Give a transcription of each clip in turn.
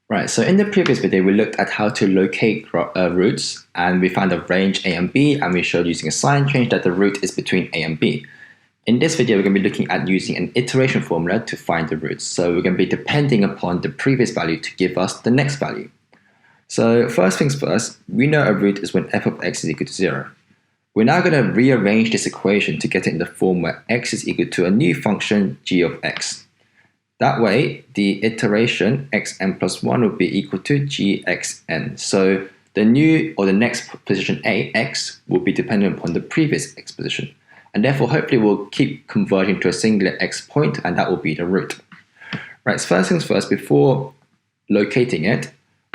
Right, so in the previous video, we looked at how to locate roots, and we found a range A and B, and we showed using a sign change that the root is between A and B. In this video, we're going to be looking at using an iteration formula to find the roots. So we're going to be depending upon the previous value to give us the next value. So first things first, we know a root is when f of x is equal to 0. We're now going to rearrange this equation to get it in the form where x is equal to a new function g of x. That way, the iteration xn plus 1 will be equal to gxn. So the new or the next position a, x, will be dependent upon the previous x position. And therefore, hopefully, we'll keep converging to a singular x point, and that will be the root. Right, so first things first, before locating it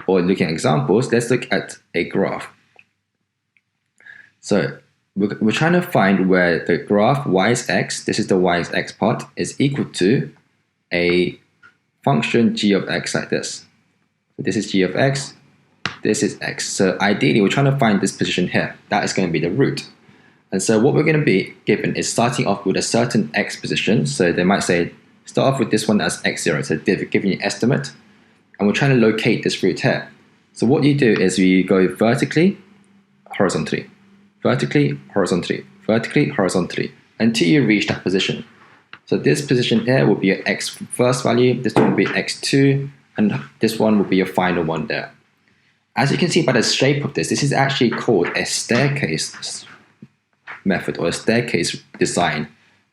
or looking at examples, let's look at a graph. So we're trying to find where the graph y is x, this is the y is x part, is equal to a function g of x like this. So this is g of x, this is x. So ideally, we're trying to find this position here. That is going to be the root. And so what we're going to be given is starting off with a certain x position. So they might say, start off with this one as x0. So they've given you an estimate. And we're trying to locate this root here. So what you do is you go vertically, horizontally, vertically, horizontally, vertically, horizontally, until you reach that position. So this position here will be your x first value, this one will be x2, and this one will be your final one there. As you can see by the shape of this is actually called a staircase method or a staircase design.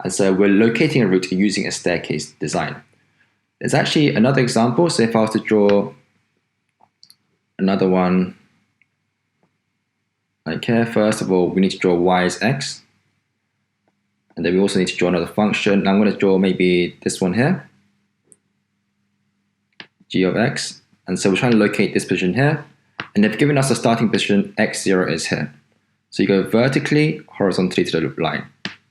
And so we're locating a root using a staircase design. There's actually another example. So if I was to draw another one, like here, first of all, we need to draw y as x. And then we also need to draw another function. I'm going to draw maybe this one here, g of x. And so we're trying to locate this position here. And they've given us a starting position, x0 is here. So you go vertically, horizontally to the line.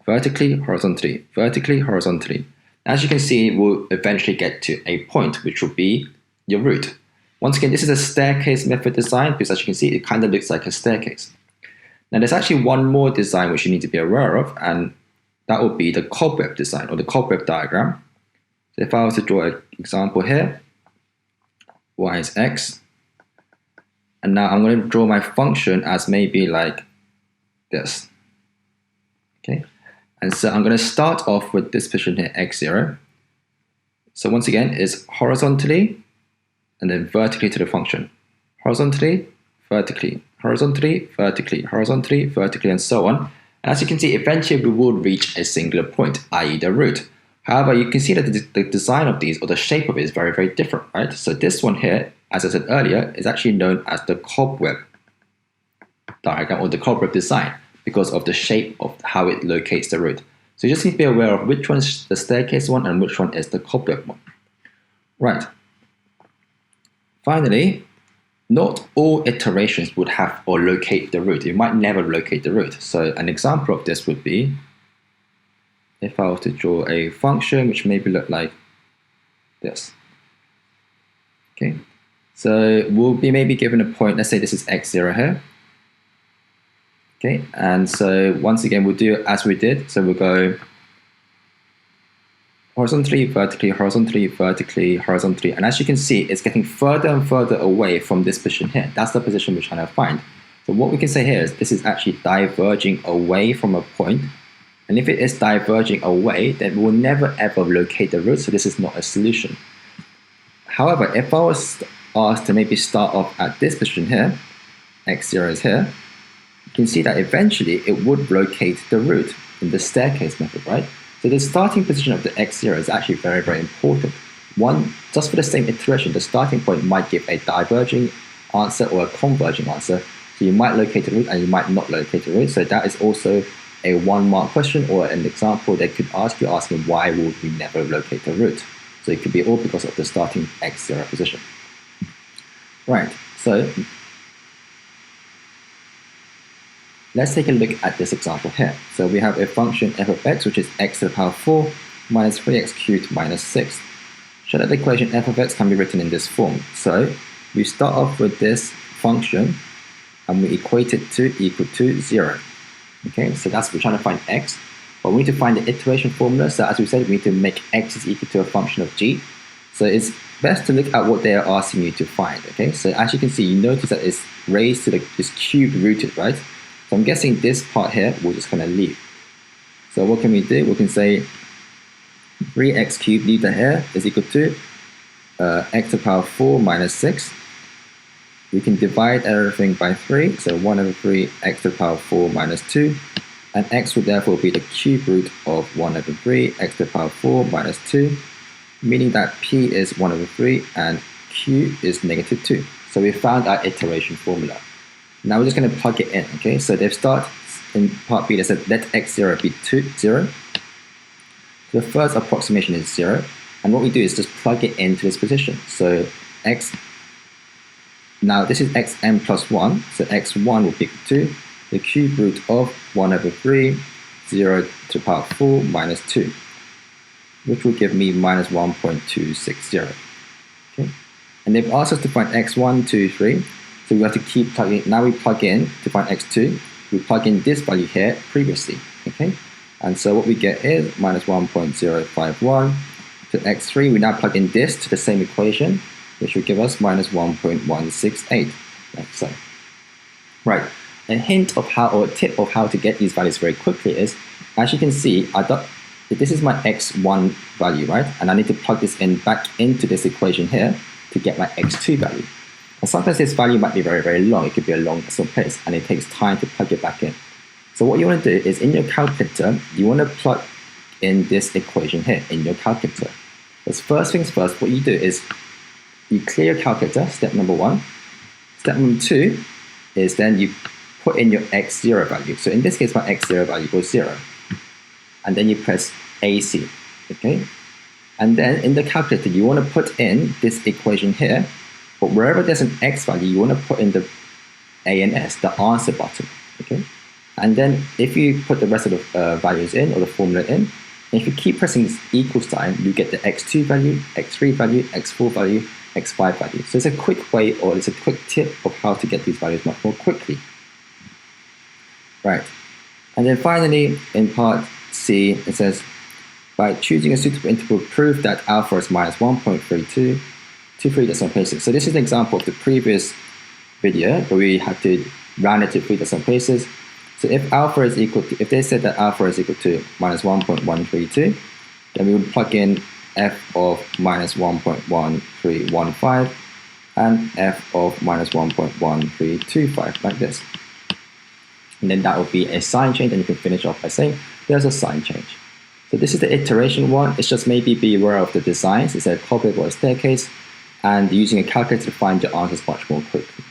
Vertically, horizontally, vertically, horizontally. As you can see, we'll eventually get to a point, which will be your root. Once again, this is a staircase method design, because as you can see, it kind of looks like a staircase. Now there's actually one more design which you need to be aware of, and that would be the cobweb design or the cobweb diagram. So if I was to draw an example here, y is x, and now I'm going to draw my function as maybe like this. Okay, and so I'm going to start off with this position here, x0. So once again, it's horizontally and then vertically to the function. Horizontally, vertically, horizontally, vertically, horizontally, vertically, and so on. And as you can see, eventually we will reach a singular point, i.e. the root. However, you can see that the design of these or the shape of it is very, very different, right? So this one here, as I said earlier, is actually known as the cobweb diagram or the cobweb design because of the shape of how it locates the root. So you just need to be aware of which one is the staircase one and which one is the cobweb one. Right. Finally, not all iterations would have or locate the root. You might never locate the root. So an example of this would be if I were to draw a function which maybe look like this. Okay, so we'll be maybe given a point. Let's say this is x0 here. Okay, and so once again we'll do as we did. So we'll go horizontally, vertically, horizontally, vertically, horizontally. And as you can see, it's getting further and further away from this position here. That's the position we're trying to find. So what we can say here is this is actually diverging away from a point. And if it is diverging away, then we'll never ever locate the root. So this is not a solution. However, if I was asked to maybe start off at this position here, x0 is here, you can see that eventually it would locate the root in the staircase method, right? So the starting position of the x0 is actually very, very important. One, just for the same iteration, the starting point might give a diverging answer or a converging answer. So you might locate the root and you might not locate the root. So that is also a 1-mark question or an example they could ask you, asking why would we never locate the root? So it could be all because of the starting x0 position. Right, so let's take a look at this example here. So we have a function f of x, which is x to the power 4 minus 3x cubed minus 6. Show that the equation f of x can be written in this form. So we start off with this function and we equate it to equal to 0. Okay, so that's we're trying to find x. But we need to find the iteration formula. So as we said, we need to make x is equal to a function of g. So it's best to look at what they are asking you to find. Okay, so as you can see, you notice that it's raised to this cube rooted, right? So I'm guessing this part here will just kind of leave. So what can we do? We can say 3x cubed, leave that here, is equal to x to the power 4 minus 6. We can divide everything by 3, so 1 over 3 x to the power 4 minus 2, and x would therefore be the cube root of 1 over 3 x to the power 4 minus 2, meaning that p is 1 over 3 and q is negative 2. So we found our iteration formula. Now we're just going to plug it in, okay? So they've started in part B, they said let x0 be 0. So the first approximation is 0, and what we do is just plug it into this position. So now this is xn plus 1, so x1 will be equal to the cube root of 1 over 3, 0 to the power 4 minus 2, which will give me minus 1.260. Okay? And they've asked us to find x1, 2, 3, so we have to keep plugging. Now we plug in to find x2, we plug in this value here previously. Okay? And so what we get is minus 1.051. To x3, we now plug in this to the same equation, which will give us minus 1.168, like so. Right, a hint of how, or a tip of how to get these values very quickly is, as you can see, this is my x1 value, right? And I need to plug this in back into this equation here to get my x2 value. And sometimes this value might be very, very long. It could be a long decimal place, and it takes time to plug it back in. So what you want to do is, in your calculator, you want to plug in this equation here in your calculator. Because first things first, what you do is you clear your calculator, step number 1. Step number 2 is then you put in your x0 value. So in this case, my x0 value equals 0. And then you press AC, okay? And then in the calculator, you want to put in this equation here, but wherever there's an x value, you want to put in the A and S, the answer button, okay? And then if you put the rest of the values in, or the formula in, and if you keep pressing this equal sign, you get the x2 value, x3 value, x4 value, x5 value. So it's a quick way, or it's a quick tip of how to get these values much more quickly. Right. And then finally, in part C, it says, by choosing a suitable interval, prove that alpha is minus 1.32 to 3 decimal places. So this is an example of the previous video where we had to round it to 3 decimal places. So if alpha is equal to, if they said that alpha is equal to minus 1.132, then we would plug in f of minus 1.1315 and f of minus 1.1325, like this. And then that will be a sign change, and you can finish off by saying there's a sign change. So this is the iteration one. It's just maybe be aware of the designs. It's a cobweb or a staircase, and using a calculator to find your answers much more quickly.